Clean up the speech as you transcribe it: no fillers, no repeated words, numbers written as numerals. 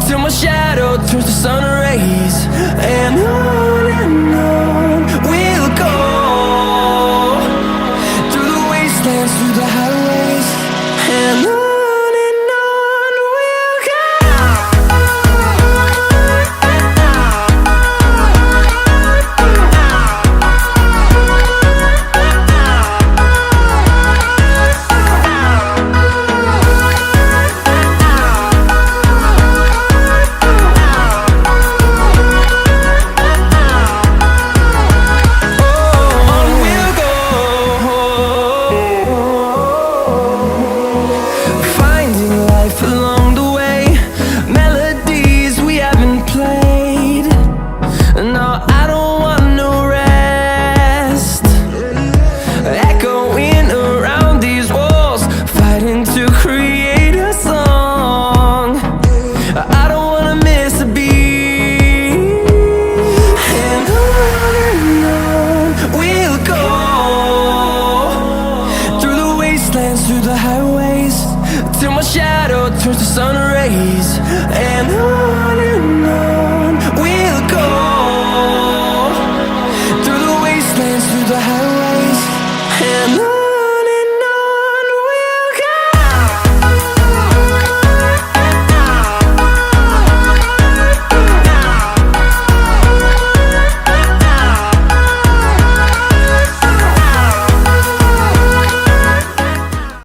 till my shadow turns to sun rays. And on we'll go, through the wastelands, through the highways, and on we'll go. Through the highways, till my shadow turns to sun rays. And on we'll go, through the wastelands, through the highways.